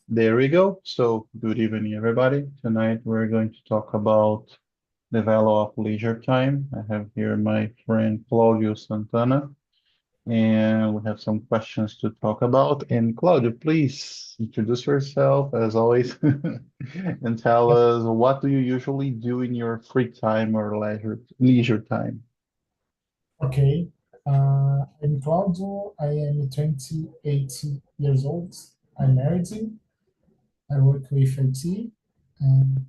There we go. So, good evening, everybody. Tonight we're going to talk about the value of leisure time. I have here my friend Claudio Santana, and we have some questions to talk about. And Claudio, please introduce yourself as always and tell Yep. us what do you usually do in your free time or leisure time? Okay. I'm Claudio. I am 28 years old. I'm married. I work with IT, and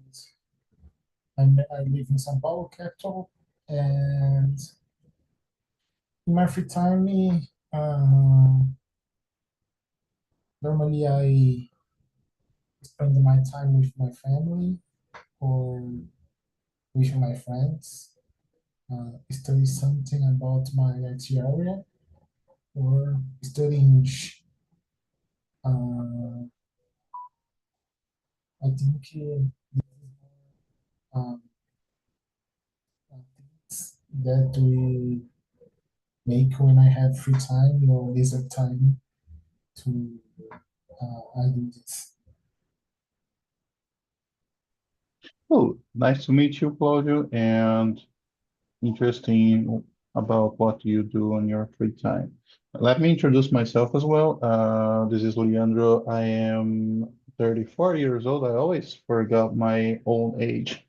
I live in São Paulo, capital. And in my free time, uh, normally I spend my time with my family or with my friends, study something about my IT area, or study English. Uh, I think um, things that we make when I have free time or leisure time to I do this. Oh, nice to meet you, Claudio, and interesting about what you do on your free time. Let me introduce myself as well. This is Leandro. I am 34 years old. I always forgot my own age.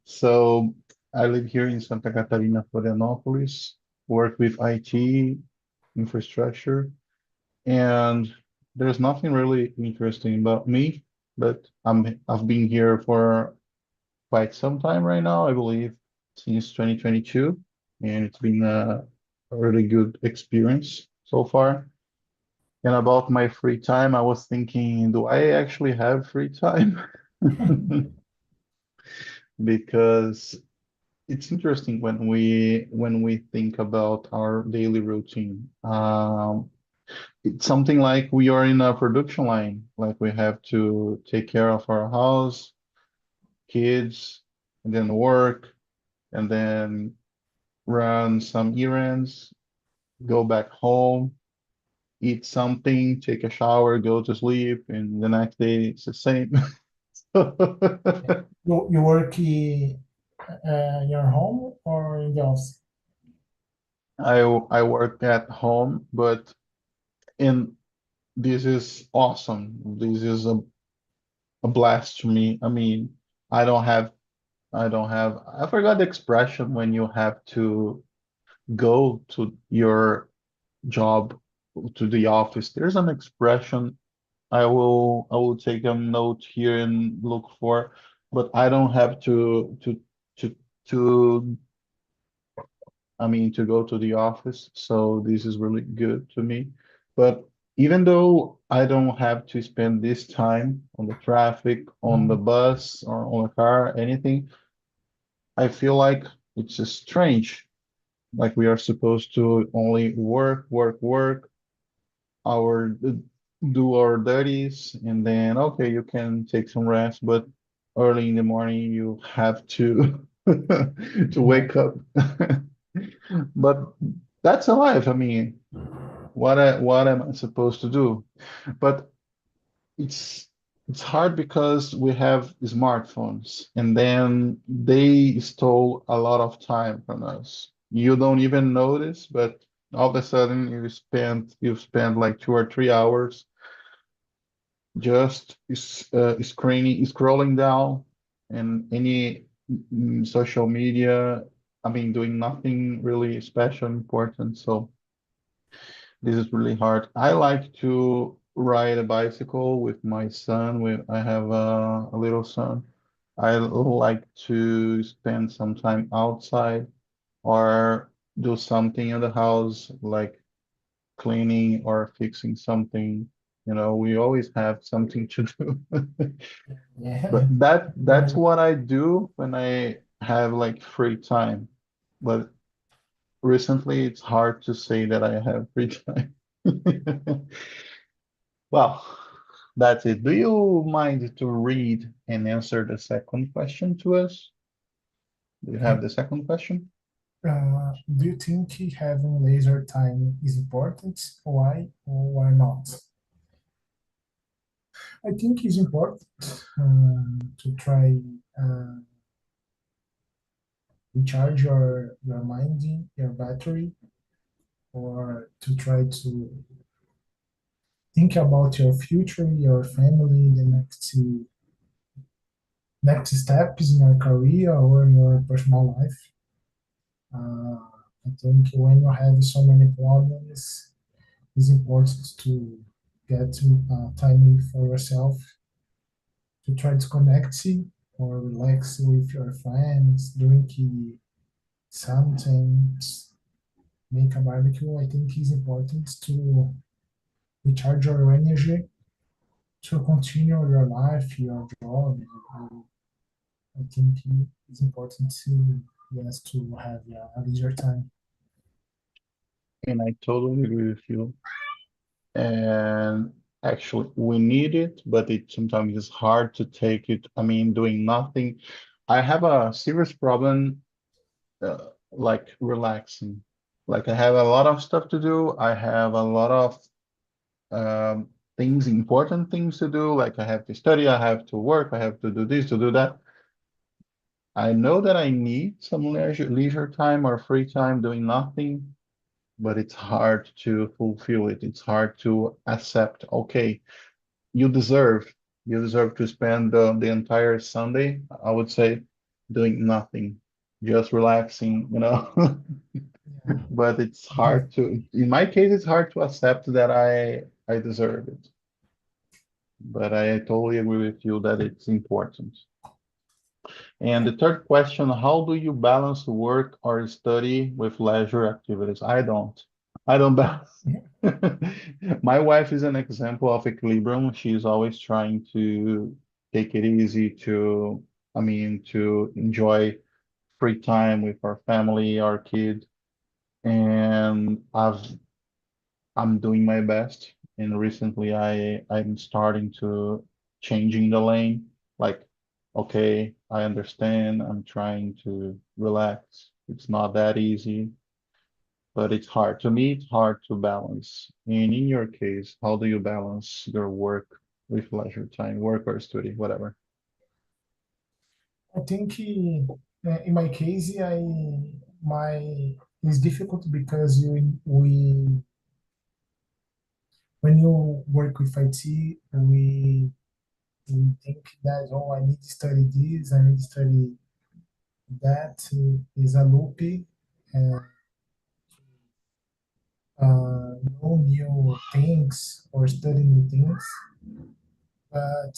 So I live here in Santa Catarina, Florianópolis, work with IT infrastructure, and there's nothing really interesting about me, but I've been here for quite some time right now, I believe, since 2022, and it's been a really good experience so far. And about my free time, I was thinking, do I actually have free time? Because it's interesting when we think about our daily routine. It's something like we are in a production line, like we have to take care of our house, kids, and then work, and then run some errands, go back home, eat something, take a shower, go to sleep, and the next day it's the same. You work in your home or in the office? I work at home, but in this is awesome. This is a blast to me. I mean, I don't have I forgot the expression when you have to go to your job to the office. There's an expression I will take a note here and look for, but I don't have to to I mean to go to the office, so this is really good to me. But even though I don't have to spend this time on the traffic, on the Mhm. bus, or on a car, anything, I feel like it's just strange. Like we are supposed to only work, work, work, our do our duties, and then okay, you can take some rest, but early in the morning you have to to Yeah. wake up. But that's a life. I mean, what am I supposed to do? But it's it's hard because we have smartphones, and then they stole a lot of time from us. You don't even notice, but all of a sudden you spend like 2 or 3 hours just scrolling down and any social media. I mean, doing nothing really special, important. So this is really hard. I like to ride a bicycle with my son. I have a little son. I like to spend some time outside or do something in the house, like cleaning or fixing something. We always have something to do. But Yeah. that's what I do when I have like free time. But recently it's hard to say that I have free time. Well, that's it. Do you mind to read and answer the second question to us? Do you have the second question? Do you think having leisure time is important? Why or why not? I think it's important to try uh, recharge your mind, your battery, or to try to think about your future, your family, the next steps in your career or in your personal life. Uh, I think when you have so many problems, it's important to get time for yourself to try to connect or relax with your friends, drink something, make a barbecue. I think it's important to recharge your energy to continue your life, your job. I think it's important to yes to have a leisure time. And I totally agree with you. And actually, we need it, but it sometimes is hard to take it. I mean, doing nothing. I have a serious problem, like relaxing. Like I have a lot of stuff to do. I have a lot of things, important things to do. Like I have to study, I have to work, I have to do this, to do that. I know that I need some leisure time or free time doing nothing, but it's hard to fulfill it. It's hard to accept, okay, you deserve you deserve to spend the entire Sunday, I would say, doing nothing, just relaxing, you know. Yeah, But it's yeah. hard to, in my case, it's hard to accept that I deserve it. But I totally agree with you that it's important. And the third question, how do you balance work or study with leisure activities? I don't. I don't balance. My wife is an example of equilibrium. She's always trying to take it easy to, I mean, to enjoy free time with our family, our kid. And I'm doing my best. And recently I'm starting to changing the lane. Like, okay, I understand. I'm trying to relax. It's not that easy, but it's hard. To me, it's hard to balance. And in your case, how do you balance your work with leisure time, work or study, whatever? I think in my case, my it's difficult because when you work with IT, we think that oh I need to study this, I need to study that is a loop and know new things or study new things. But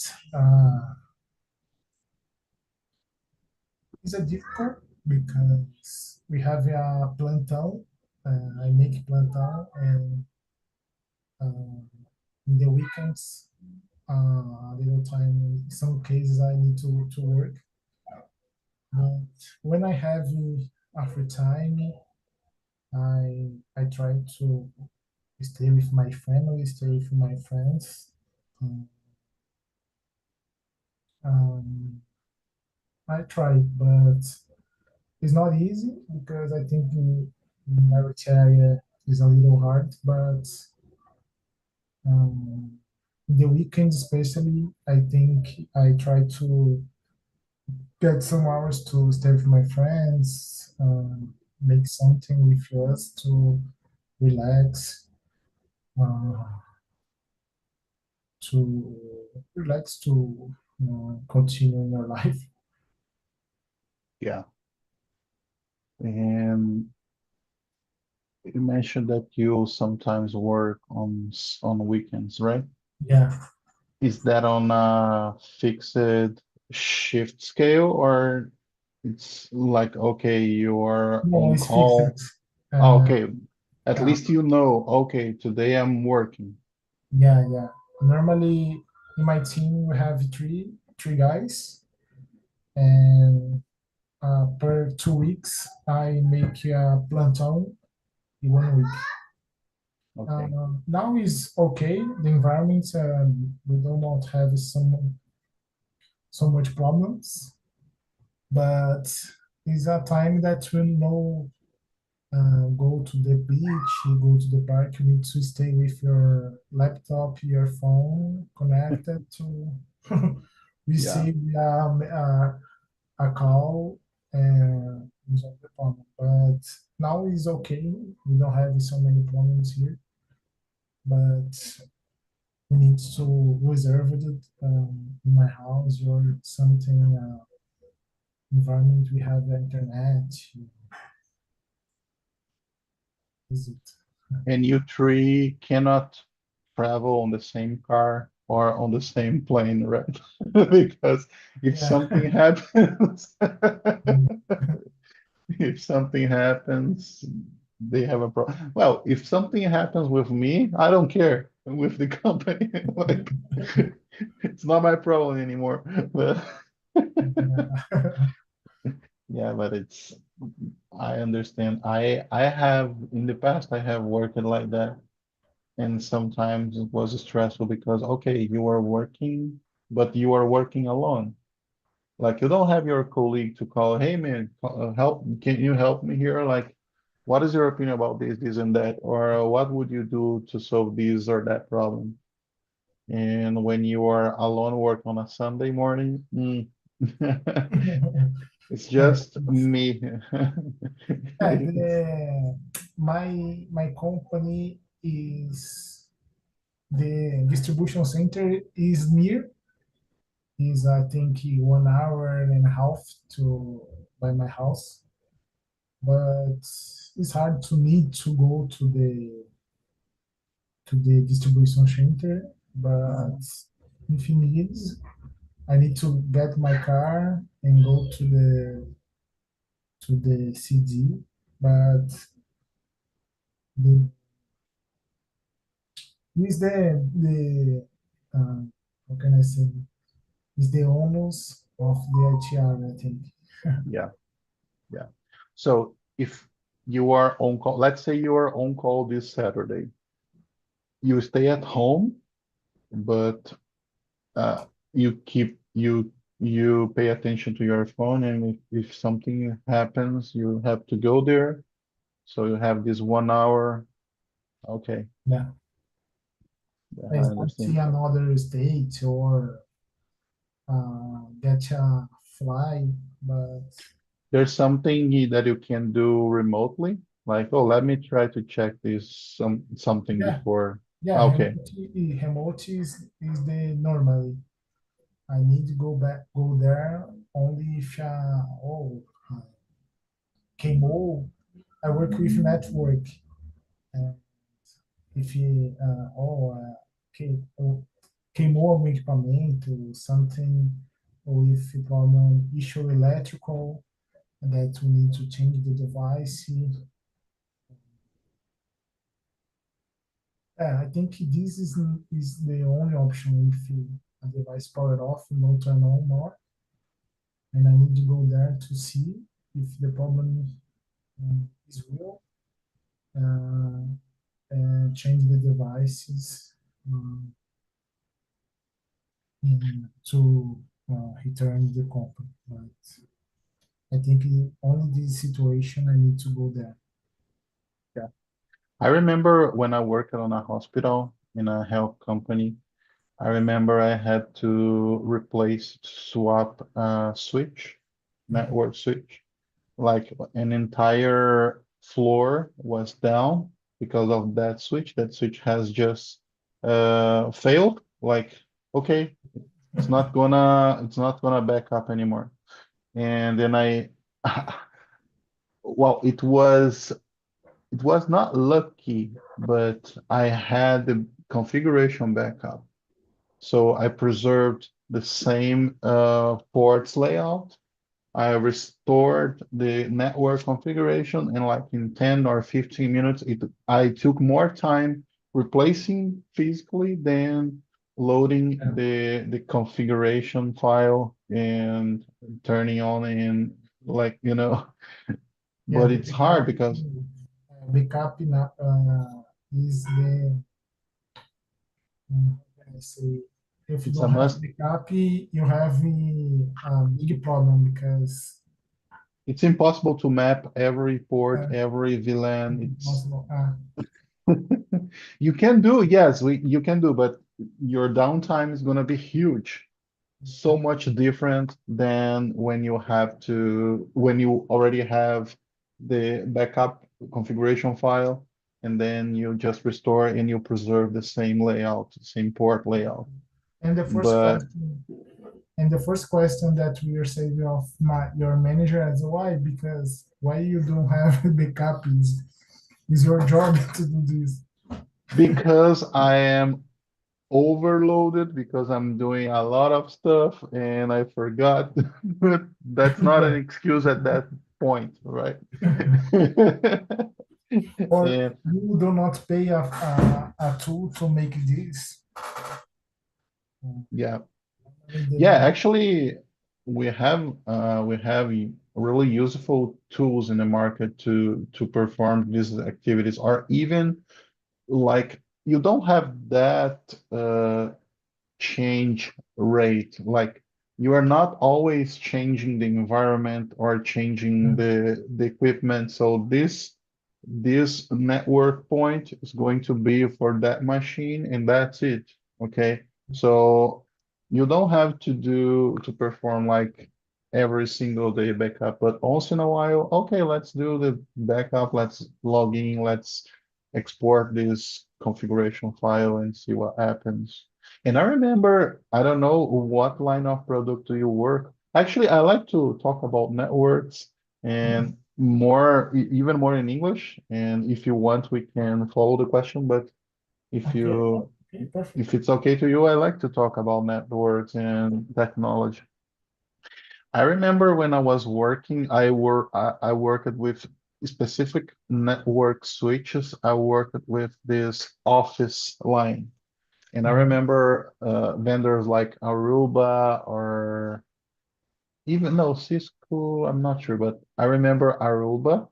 it's a difficult because we have a plantão. I make plantão and in the weekends, a little time. In some cases, I need to work. But when I have a free time, I try to stay with my family, stay with my friends. Um, um, I try, but it's not easy because I think in my area is a little hard. But in the weekends, especially, I think I try to get some hours to stay with my friends, make something with us to relax, uh, to continue your life. Yeah. And you mentioned that you sometimes work on weekends, right? Yeah. Is that on a fixed shift scale or it's like, okay, you're No, on it's fixed. call? Oh, Uh, okay. At yeah, least you know, okay, today I'm working. yeah. Normally in my team we have three guys, and per 2 weeks I make a plantão in 1 week. Okay. Now is okay. The environment we do not have so much problems, but it's a time that we know. go to the beach, you go to the park, you need to stay with your laptop, your phone connected to Yeah. receive a call and resolve the problem. But now it's okay. We don't have so many problems here, but we need to reserve it in my house or something environment. We have internet. Is it? And you three cannot travel on the same car or on the same plane, right? Because if Yeah. something happens, if something happens, they have a problem. Well, if something happens with me, I don't care with the company. Like, it's not my problem anymore. But yeah, but it's I understand. I have in the past I have worked like that, and sometimes it was stressful because okay, you are working, but you are working alone. Like you don't have your colleague to call, hey man, help, can you help me here? Like, what is your opinion about this, and that? Or what would you do to solve this or that problem? And when you are alone work on a Sunday morning, it's Yeah, just me. my company is the distribution center is near. Is I think 1 hour and a half to by my house, but it's hard to me to go to the distribution center. But if it needs, I need to get my car and go to the CD. But the is how can I say, is the onus of the ITR, I think. Yeah, yeah. So if you are on call, let's say you are on call this Saturday, you stay at home, but you keep you pay attention to your phone, and if something happens, you have to go there. So you have this 1 hour. Okay, Yeah, yeah, I it's not understand. see another state or get a fly, but There's something that you can do remotely, like, oh, let me try to check this something yeah, before. yeah, Okay, remote is the normally. I need to go there only if queimou. I work with network, and if queimou algum equipamento, something, or if problem issue electrical that we need to change the device. I think this is the only option if a device powered off, no turn on more, and I need to go there to see if the problem is real, uh, and change the devices um, to return the company. But I think only this situation I need to go there. yeah. I remember when I worked on a hospital in a health company. I remember I had to swap switch, network switch. Like an entire floor was down because of that switch. That switch has just failed. Like, okay, it's not gonna back up anymore. And then well, it was not lucky, but I had the configuration backup. So I preserved the same ports layout. I restored the network configuration, and like in 10 or 15 minutes, I took more time replacing physically than loading Yeah, the configuration file and turning on and like, yeah, but the it's hard backup, because is the how can I say, if you it's a don't have must. backup, you have a big problem because It's impossible to map every port, Uh, every VLAN. It's Possible. you can do, yes, you can do, but your downtime is gonna be huge. So much different than when you already have the backup configuration file, and then you just restore and you preserve the same layout, same port layout. And the first But question, and the first question that we are saving of your manager is why? Because why you don't have a backup is your job to do this. because I am overloaded, because I'm doing a lot of stuff and I forgot, but that's not an excuse at that point, right? Or And you do not pay a tool to make this. yeah, yeah, They, actually, we have really useful tools in the market to perform these activities, or even like you don't have that change rate. Like you are not always changing the environment or changing the equipment. So this network point is going to be for that machine and that's it. Okay. So you don't have to perform like every single day backup, but once in a while, okay, let's do the backup, let's log in, let's export this configuration file and see what happens. And I remember, I don't know what line of product do you work. Actually, I like to talk about networks and more, even more in English. And if you want, we can follow the question. But if okay, you, okay, perfect. if it's okay to you, I like to talk about networks and technology. I remember when I was working, I worked with specific network switches. I worked with this office line. And I Mhm. remember vendors like Aruba or even no Cisco, I'm not sure, but I remember Aruba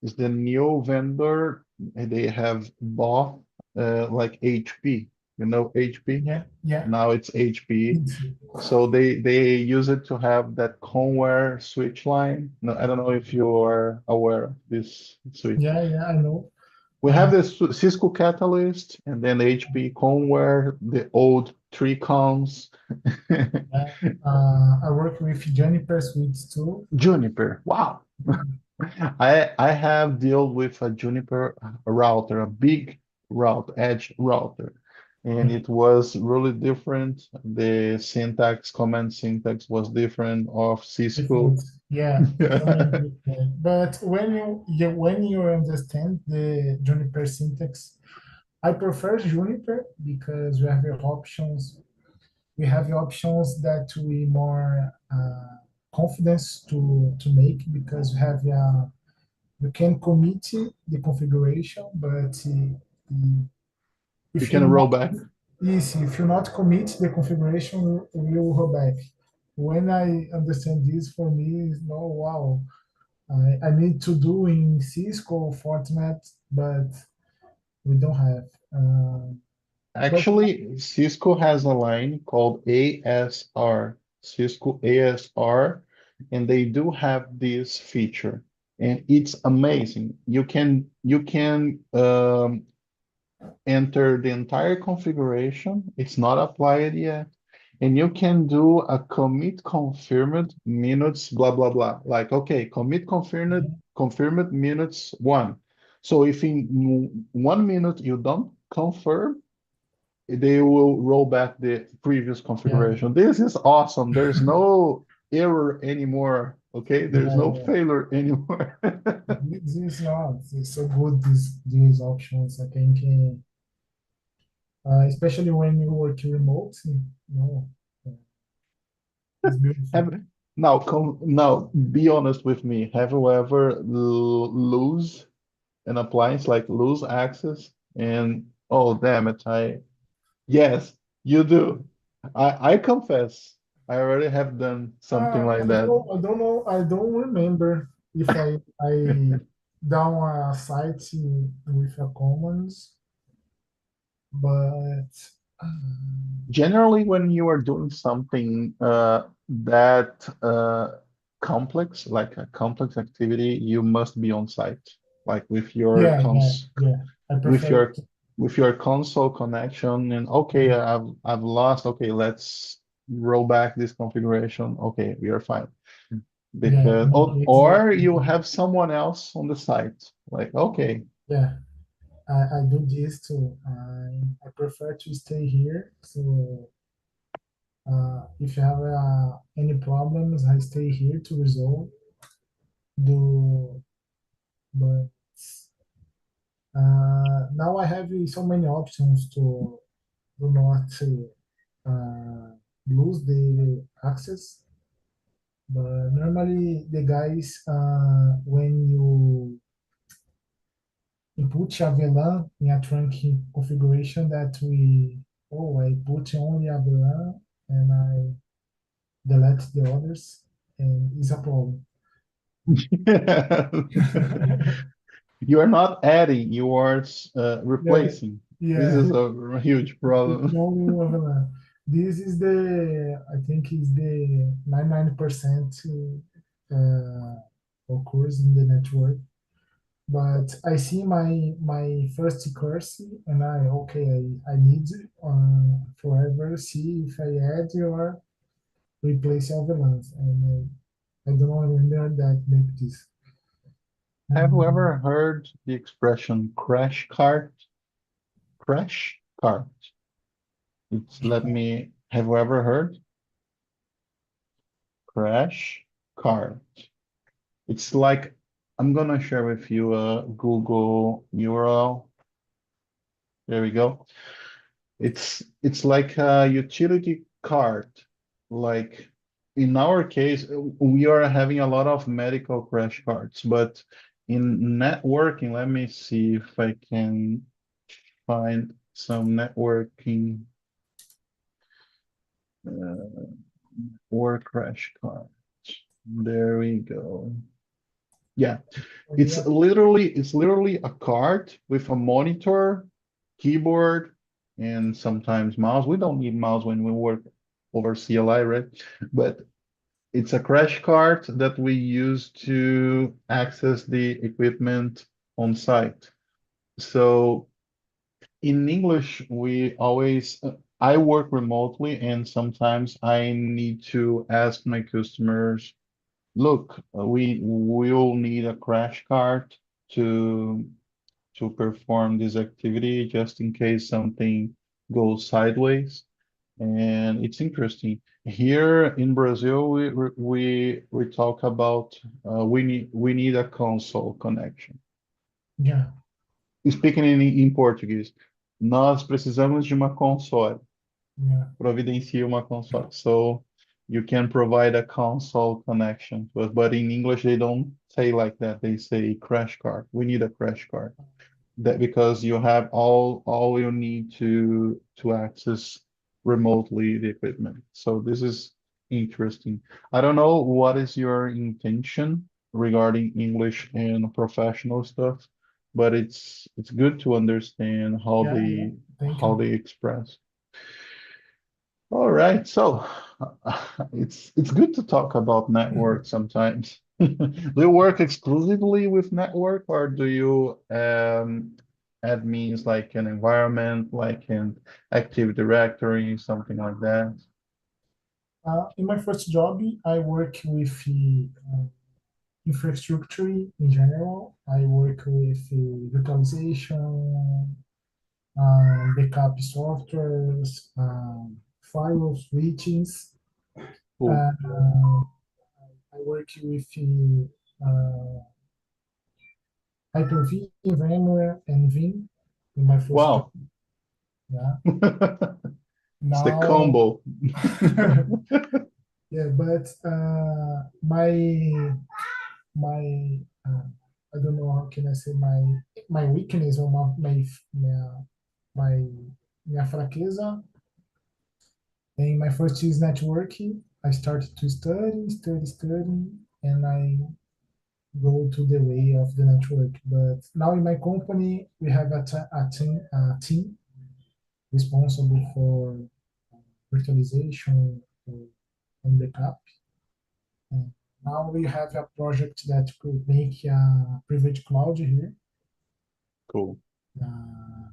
is the new vendor. They have bought like HP, you know HP. Yeah, yeah. Now it's HP. It's, So they use it to have that Conware switch line. No, I don't know if you are aware of this switch. yeah, yeah, I know. We have Uh, this Cisco Catalyst and then HP Conware, the old three cons. yeah. I work with Juniper suites too. Juniper. Wow. I have dealt with a Juniper router, a big route, edge router, and Yeah. it was really different. The syntax, command syntax was different of Cisco. Different. Yeah, totally agree. Yeah. But when you understand the Juniper syntax, I prefer Juniper because we have the options. We have the options that we more confidence to make because we have you can commit the configuration, but You if you can roll not back. easy, if you not commit the configuration, we will roll back. When I understand this, for me, is no wow. I need to do in Cisco format, but we don't have. But Actually, Cisco has a line called ASR, Cisco ASR, and they do have this feature, and it's amazing. You can enter the entire configuration. It's not applied yet, and you can do a commit confirmed minutes blah blah blah. Like okay, commit confirmed minutes one. So if in 1 minute you don't confirm, they will roll back the previous yeah, configuration. This is awesome. There's no error anymore. Okay, there's yeah, no yeah. failure anymore. This is not it's so good. These options, I think, especially when you work remote. No, it's beautiful. Have now be honest with me. Have you ever lose an appliance, like lose access, and oh damn it, I yes, you do. I confess, I already have done something like that. I don't know. I don't remember if I down a site with a commons, but Generally, when you are doing something that complex, like a complex activity, you must be on site, like with your Yeah, yeah, yeah. I with prefer your with your console connection and okay, I've lost. Okay, let's roll back this configuration. Okay, we are fine. yeah, Because in my case, or you have someone else on the site. Like, okay. yeah, I do this too. I prefer to stay here. So if you have any problems, I stay here to resolve. Do but now I have so many options to do not uh, lose the access. But normally the guys, when you put VLAN in a trunking configuration that I put only a VLAN and I delete the others, and it's a problem. You are not adding, you are Yeah, replacing. This yeah. is a huge Put problem. only one VLAN. This is I think is the 99% occurs in the network. But I see my first course and I need forever see if I add or replace overlaps, and I don't remember that make this. Have you Mm, ever heard the expression crash cart? Crash cart. Have you ever heard? Crash cart. It's like, I'm gonna share with you a Google URL. There we go. It's like a utility cart. Like in our case, we are having a lot of medical crash carts, but in networking, let me see if I can find some networking uh, or crash carts. There we go. Yeah, yeah, it's literally a cart with a monitor, keyboard, and sometimes mouse. We don't need mouse when we work over CLI, right? But it's a crash cart that we use to access the equipment on site. So in English, I work remotely and sometimes I need to ask my customers, look, we will need a crash cart to perform this activity just in case something goes sideways. And it's interesting. Here in Brazil, we talk about we need a console connection. yeah, Speaking in português, nós precisamos de uma console. yeah, Providencie uma console. So you can provide a console connection to us, but in English they don't say like that. They say crash card. We need a crash card. That because you have all you need to access remotely the equipment. So this is interesting. I don't know what is your intention regarding English and professional stuff, but it's good to understand yeah, yeah. Thank how you. they express. All right, so it's good to talk about network sometimes. Do you work exclusively with network, or do you add means like an environment, like an Active Directory, something like that? In my first job, I work with infrastructure in general. I work with virtualization, backup softwares, firewall switches. Cool. Uh, I work with Hyper-V, VMware, and Vim in my first job. Wow, Yeah. it's the Now, combo. yeah, but my I don't know how can I say my weakness or my minha fraqueza in my first is networking. I started to study, and I go to the way of the network. But now in my company, we have a team responsible for virtualization and backup. Now we have a project that could make a private cloud here. Cool. Uh,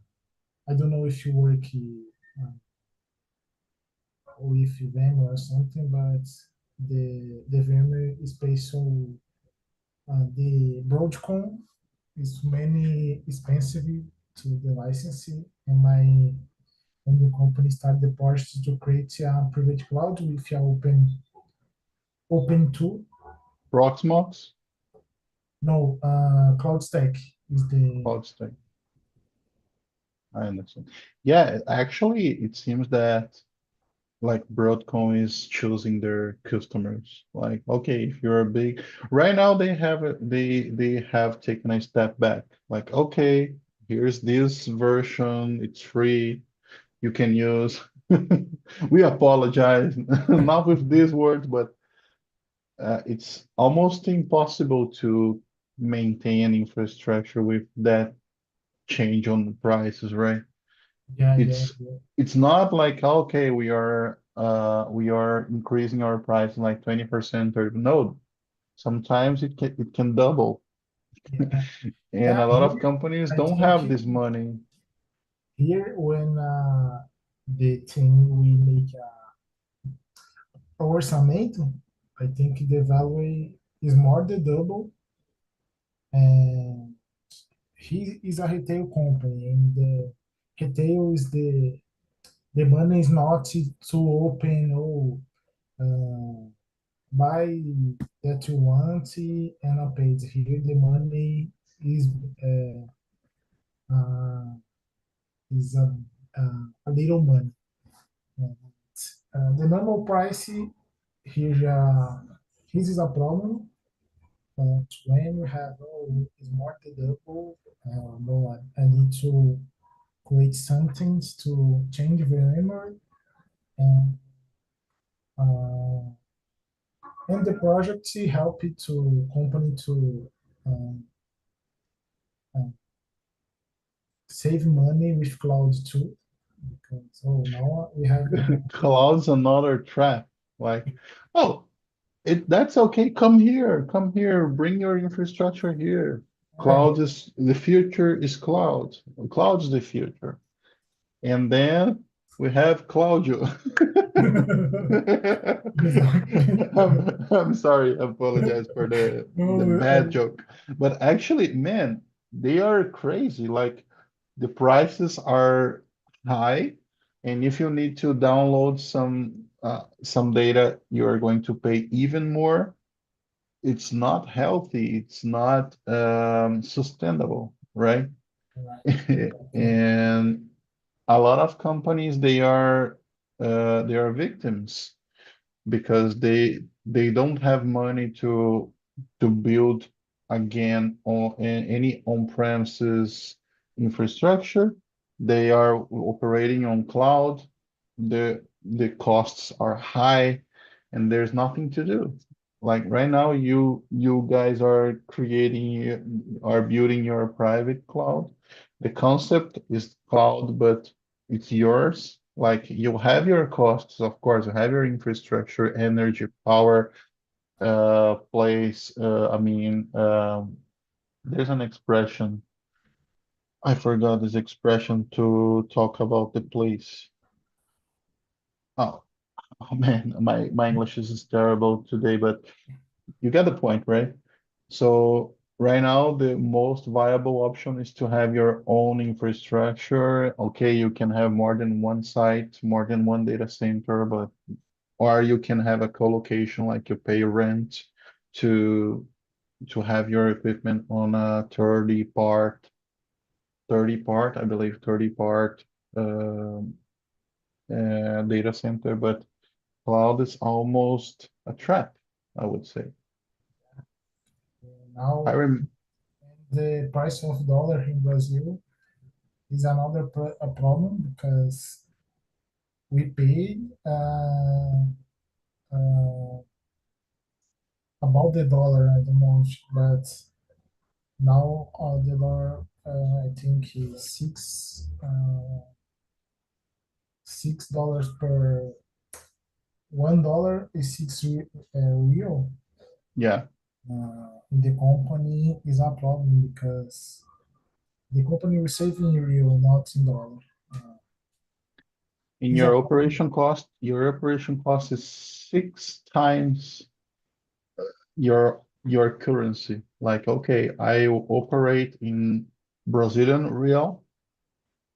I don't know if you work uh, with VMware or something, but the VMware space, so the Broadcom is many expensive to the licensing, and the company started the project to create a private cloud with a open tool. Proxmox, No, Cloud Stack is the cloud stack. I understand. Yeah, actually, it seems that like Broadcom is choosing their customers. Like, okay, if you're a big, right now they have taken a step back. Like, okay, here's this version, it's free, you can use. We apologize, not with these words, but it's almost impossible to maintain infrastructure with that change on prices, right? yeah, yeah, It's it's not like okay, we are increasing our price like 20% or no, sometimes it can double. yeah, And yeah. a lot of companies I don't think have this money. here when the team we make a orçamento, I think the value is more than double, and he is a retail company, and the retail is the money is not to open or buy that you want and not paid. Here the money is uh, uh, is a little money. The normal price here this is a problem. But when you have is more than double, no, I need to create something to change the memory and uh, the project help it to company to um, uh, save money with cloud too. Because, so now we have Cloud's another trap. Like, oh, that's okay. Come here, bring your infrastructure here. Cloud is the future is cloud. Cloud is the future. And then we have Claudio. exactly. I'm sorry, I apologize for the No, bad joke. But actually, man, they are crazy. Like the prices are high, and if you need to download some data, you are going to pay even more. It's not healthy, it's not sustainable, right? right. Okay. And a lot of companies they are victims because they don't have money to build again on any on-premises infrastructure. They are operating on cloud. The costs are high, and there's nothing to do. Like right now, you guys are building your private cloud. The concept is cloud, but it's yours. Like you have your costs, of course, you have your infrastructure, energy, power, place. There's an expression. I forgot this expression to talk about the place. Oh, oh man, my English is terrible today, but you get the point, right? So right now, the most viable option is to have your own infrastructure. Okay, you can have more than one site, more than one data center, but or you can have a co-location, like you pay rent to to have your equipment on a 30 part, I believe 30 part um data center, but cloud is almost a trap, I would say. I Now rem the price of dollar in Brazil is another a problem because we pay uh, about the dollar at the moment, but now the dollar I think is $6 per $1 is real. Yeah. In the company is a problem because the company receiving in real, not in dollar. Uh, In is a your problem. operation cost is 6 times your currency. Like, okay, I operate in Brazilian real,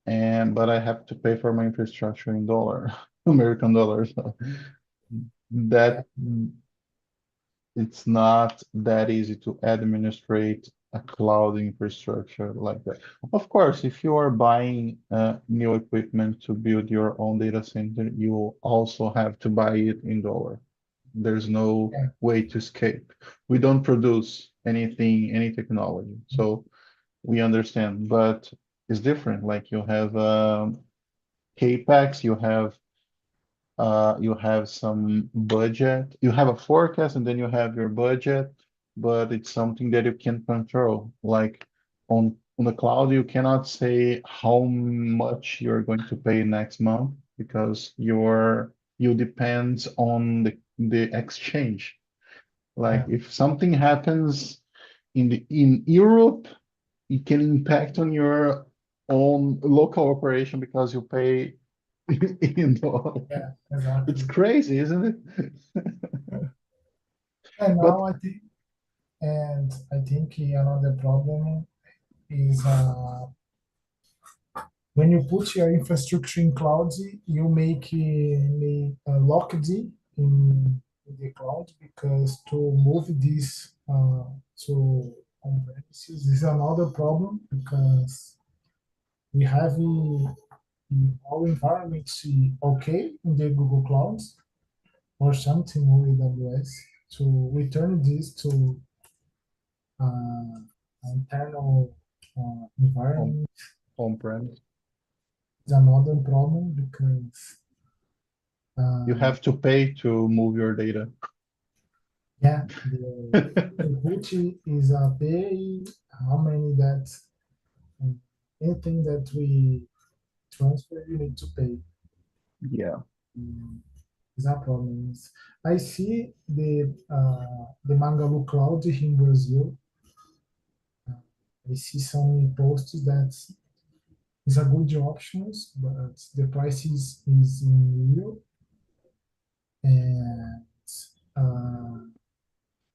and but I have to pay for my infrastructure in dollar, American dollars. So Yeah, that it's not that easy to administrate a cloud infrastructure like that. Of course, if you are buying new equipment to build your own data center, you also have to buy it in dollar. There's no yeah, way to escape. We don't produce anything, any technology, so we understand, but it's different. Like you have CapEx, you have some budget, you have a forecast, and then you have your budget, but it's something that you can control. Like on the cloud, you cannot say how much you're going to pay next month because you depends on the exchange. Like yeah, if something happens in Europe, it can impact on your own local operation because you pay in dollar. yeah, It's exactly. crazy, isn't it? And But now I think another problem is when you put your infrastructure in cloud, you make locked in the cloud because to move this to on premises is another problem because we have our environments okay in the Google Clouds or something or AWS to return this to uh, internal on environment on-premise, is another problem because you uh, have to pay to move your data. yeah, the boot is a pay how many that um, anything that we transfer you need to pay. Yeah. Mm, is a problem. I see the Mangalu Cloud in Brazil. I see some posts that is a good options, but the price is in real and uh,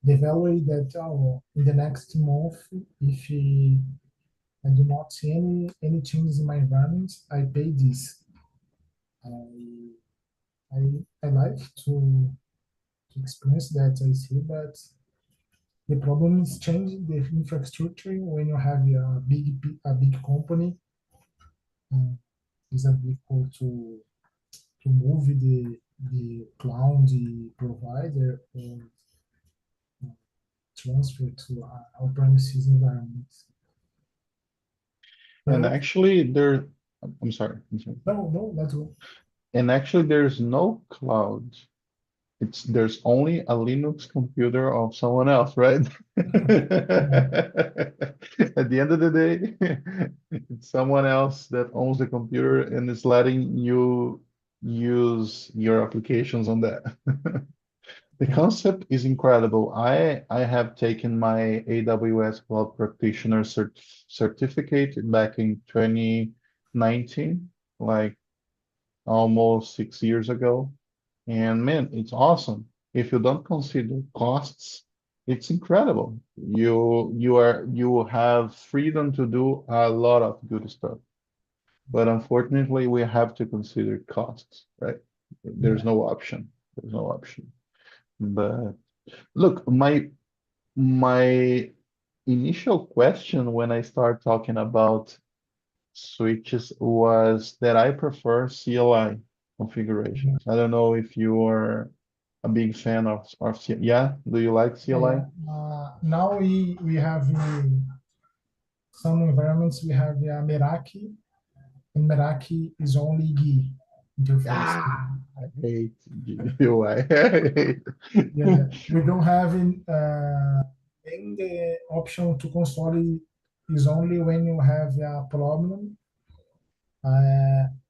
the value that in the next month, if I do not see any changes in my environment, I pay this. I I like to experience that I see, but the problem is changing the infrastructure when you have a big company. Um, it's a difficult to move the cloud provider or transfer to on-premises environments. And But actually there, I'm sorry, I'm sorry. no, no, that's all. And actually there's no cloud. There's only a Linux computer of someone else, right? Yeah, At the end of the day, it's someone else that owns the computer and is letting you use your applications on that. The yeah, concept is incredible. I have taken my AWS Cloud Practitioner certificate back in 2019, like almost 6 years ago. And man, it's awesome. If you don't consider costs, it's incredible. You have freedom to do a lot of good stuff. But unfortunately, we have to consider costs, right? There's yeah, no option. There's no option. But look, my initial question when I start talking about switches was that I prefer CLI yeah, configurations. I don't know if you're a big fan of yeah, do you like yeah, CLI? yeah. Now we have some environments we have Meraki, and Meraki is only GUI interface. Ah, I hate UI. hate. Yeah, we don't have in the option to console is only when you have a problem.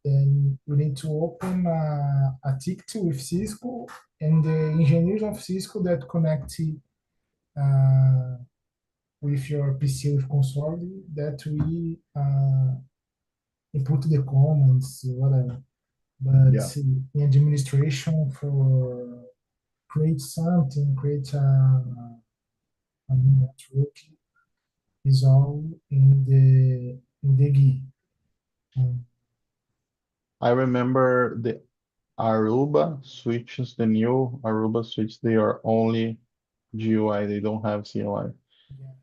Then you need to open a ticket with Cisco and the engineers of Cisco that connect with your PC with console that we input the comments, whatever. But Yeah. in administration for create something, create a new network is all in the GUI. Um, I remember the Aruba switches, the new Aruba switch, they are only GUI, they don't have CLI. yeah,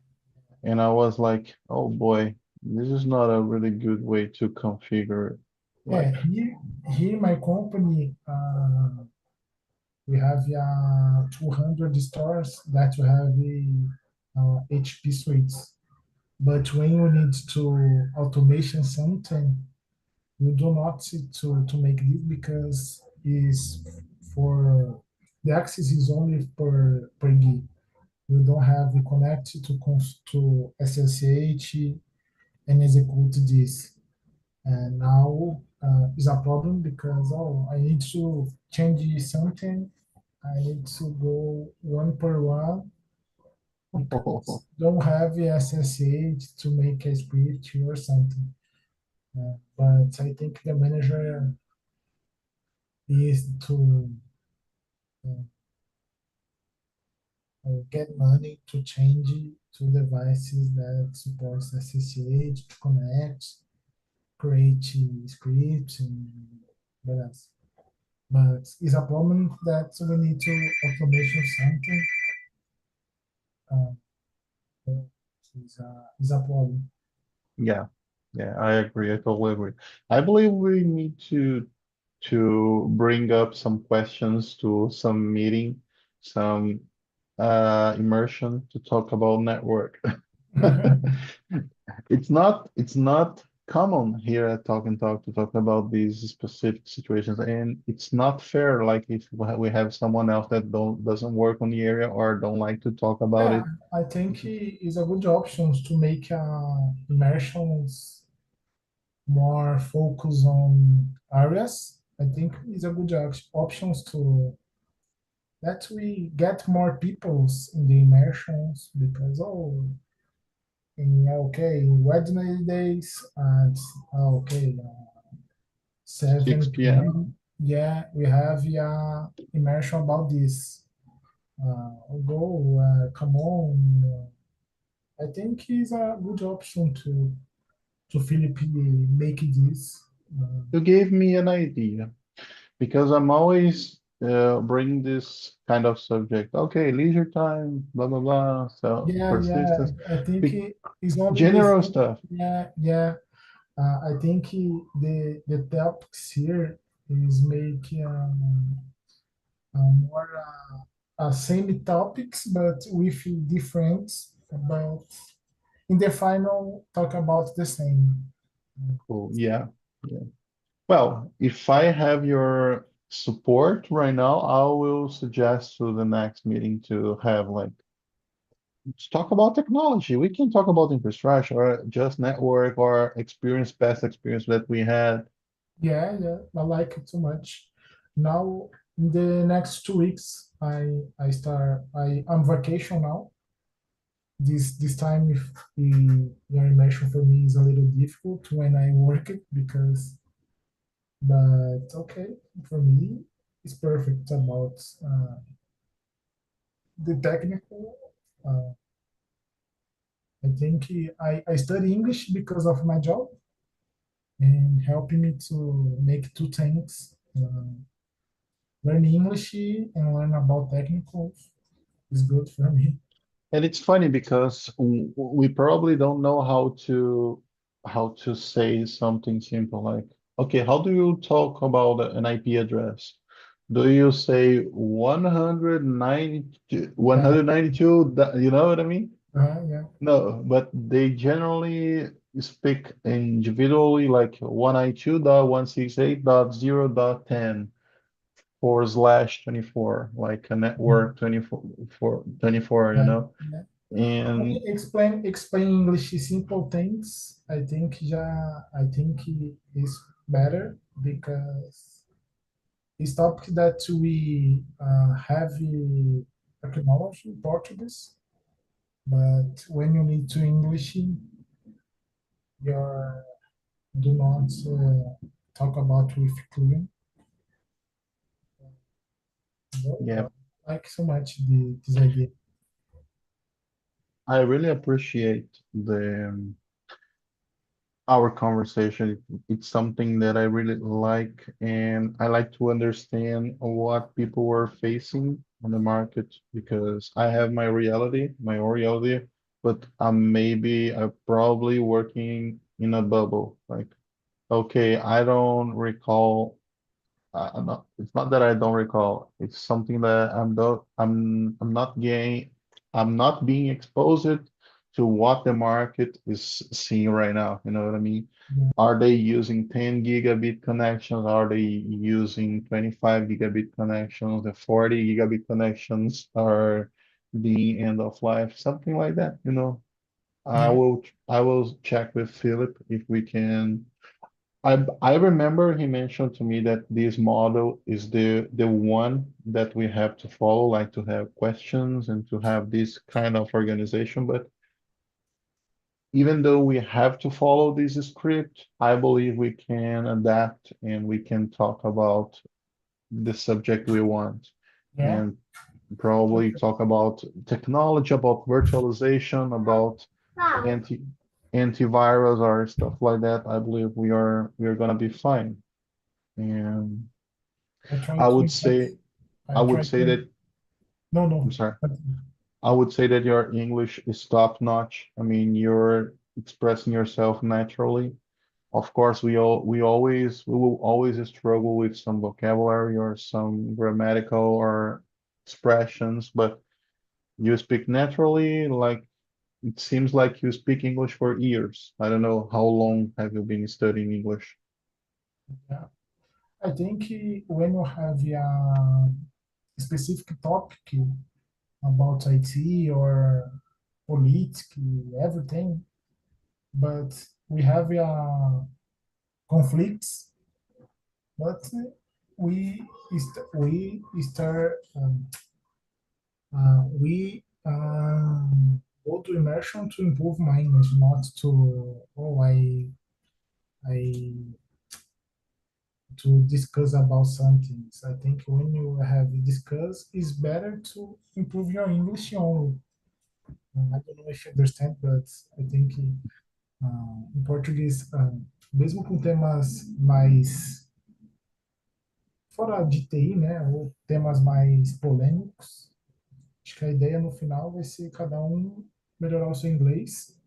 And I was like, oh boy, this is not a really good way to configure. yeah. Like, Here, my company, we have 200 stores that we have HP suites. But when you need to automation something, you do not see to make this because is for the access is only per GUI. You don't have the connect to SSH and execute this. And now is a problem because I need to change something. I need to go one per one because don't have the SSH to make a script or something. But I think the manager is to get money to change to devices that supports SSH to connect, create scripts and what else. But it's a problem that we need to automation something. Uh, is a problem. yeah, yeah, I agree. I totally agree. I believe we need to bring up some questions to some meeting, some immersion to talk about network. It's not common here at Talk and Talk to talk about these specific situations, and it's not fair. Like if we have someone else that doesn't work on the area or don't like to talk about Yeah, it. I think it's a good option to make immersions more focus on areas. I think it's a good options to that we get more peoples in the immersions because okay in Wednesdays and okay 6 7 p.m. p.m. Yeah, we have immersion about this. Go come on. I think it's a good option to Philippine make this. Uh, You gave me an idea because I'm always bring this kind of subject. Okay, leisure time, blah blah blah. So yeah, persistence, I think Be it's only the general same. stuff. Yeah. I think the topics here is making more same topics but with different but in the final talk about the same. Cool. Yeah. Yeah. Well, if I have your support right now, I will suggest to the next meeting to have like let's talk about technology. We can talk about infrastructure or just network or experience, past experience that we had. Yeah, I like it too much. Now in the next 2 weeks I'm vacation now. This time if your immersion for me is a little difficult when I work it because but okay for me it's perfect about the technical. uh, I think I study English because of my job and helping me to make two things. Learn English and learn about technical is good for me. And it's funny because we probably don't know how to say something simple like, okay, how do you talk about an IP address? Do you say 190, Yeah, 192, you know what I mean? yeah, No, but they generally speak individually like 192.168.0.10 /24, like a network 24, yeah, yeah. And Explain English simple things. I think is better because it's topic that we have acknowledged in Portuguese. But when you need to English, your do not talk about with client. Very Yeah, well. I like so much this idea. I really appreciate the our conversation. It's something that I really like, and I like to understand what people were facing on the market because I have my own reality, but I'm probably working in a bubble. Like, okay, I don't recall I'm not, it's not that I don't recall. It's something that I'm not being exposed to what the market is seeing right now. You know what I mean? Yeah, Are they using 10 gigabit connections? Are they using 25 gigabit connections? The 40 gigabit connections are being end of life, something like that, you know. yeah, I will check with Philip if we can I remember he mentioned to me that this model is the one that we have to follow, like to have questions and to have this kind of organization. But even though we have to follow this script, I believe we can adapt and we can talk about the subject we want yeah. and probably talk about technology, about virtualization, about anti antivirus or stuff like that. I believe we are gonna be fine. And I try I to would invite. say I I would try say to. that No, I'm no. sorry. But I would say that your English is top notch. I mean, you're expressing yourself naturally. Of course, we will always struggle with some vocabulary or some grammatical or expressions, but you speak naturally, like it seems like you speak English for years. I don't know how long have you been studying English? yeah, I think when you have a specific topic about IT or politics, everything, but we have conflicts, but we start we go to immersion to improve my English, not to I to discuss about something. So I think when you have discuss, it's better to improve your English only. I don't know if you understand, but I think em português, mesmo com temas mais fora de TI, né, ou temas mais polêmicos, acho que a ideia no final vai ser cada um melhorar o seu inglês,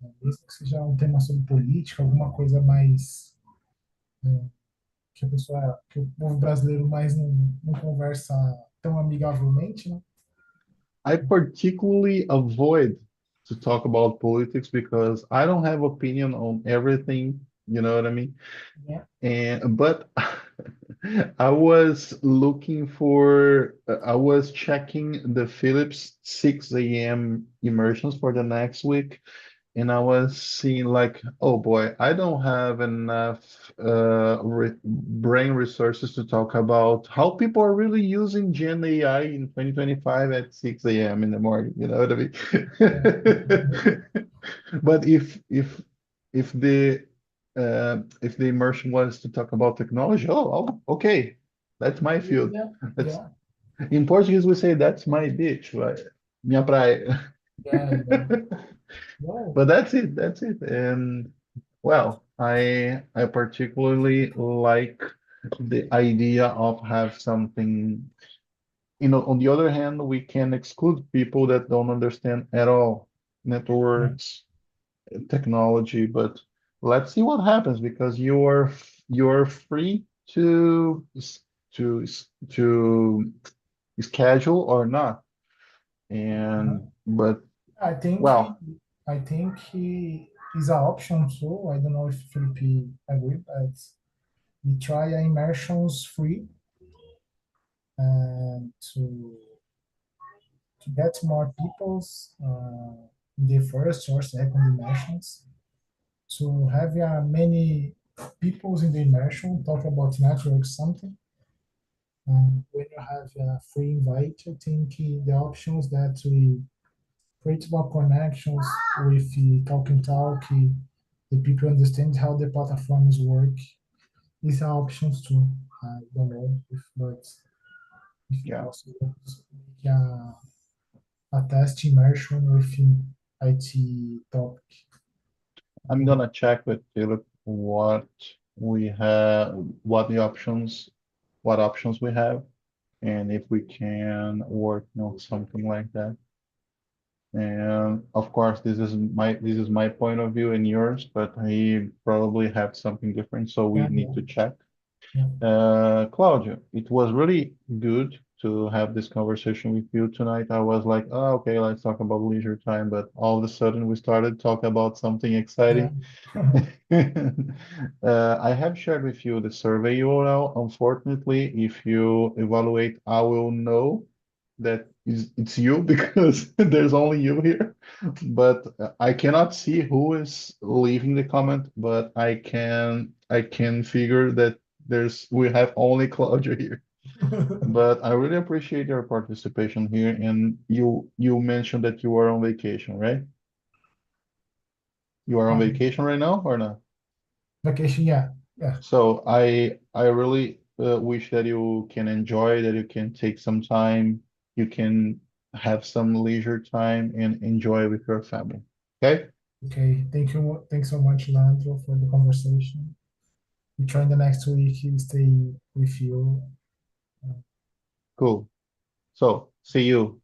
né, mesmo que seja um tema sobre política, alguma coisa mais que a pessoa, que o povo brasileiro mais não conversa tão amigavelmente, né? I particularly avoid to talk about politics because I don't have opinion on everything, you know what I mean? Yeah, And but I was looking for I was checking the Philips 6 a.m. immersions for the next week and I was seeing like, oh boy, I don't have enough re brain resources to talk about how people are really using Gen AI in 2025 at 6 a.m. in the morning. You know what I yeah, mean? But if the immersion was to talk about technology, okay, that's my field. yeah, That's yeah, in Portuguese we say that's my ditch, right? Minha praia. yeah, yeah. No, But that's it. That's it. And well, I particularly like the idea of have something, on the other hand, we can exclude people that don't understand at all yeah, networks, technology, but let's see what happens because you're free to schedule or not. yeah. And but I think well, he is an option too. I don't know if Felipe agree, but we try immersions free and to get more people's in the first or second immersions to have many peoples in the immersion talk about network something. When you have a free invite, I think the options that create more connections with the Talk and Talk. The people understand how the platforms work. These are options too. I don't know if, but if Yeah, possible, make a test immersion within IT topic. I'm gonna check with Philip what we have, what options we have, and if we can work on something like that. And of course, this is my point of view and yours, but he probably have something different, so we Yeah, need yeah, to check. yeah. Claudia, it was really good to have this conversation with you tonight. I was like, oh, okay, let's talk about leisure time, but all of a sudden we started talking about something Yeah. exciting. I have shared with you the survey URL. Unfortunately, if you evaluate, I will know that it's you because there's only you here. But I cannot see who is leaving the comment, but I can figure that we have only Claudia here. But I really appreciate your participation here. And you mentioned that you are on vacation, right? You are on vacation right now or not? Vacation, yeah, yeah. So I really wish that you can enjoy, that you can take some time, you can have some leisure time and enjoy with your family. Okay? Okay, thank you. Thanks so much, Leandro, for the conversation. We try in the next week stay with you. Cool. So see you.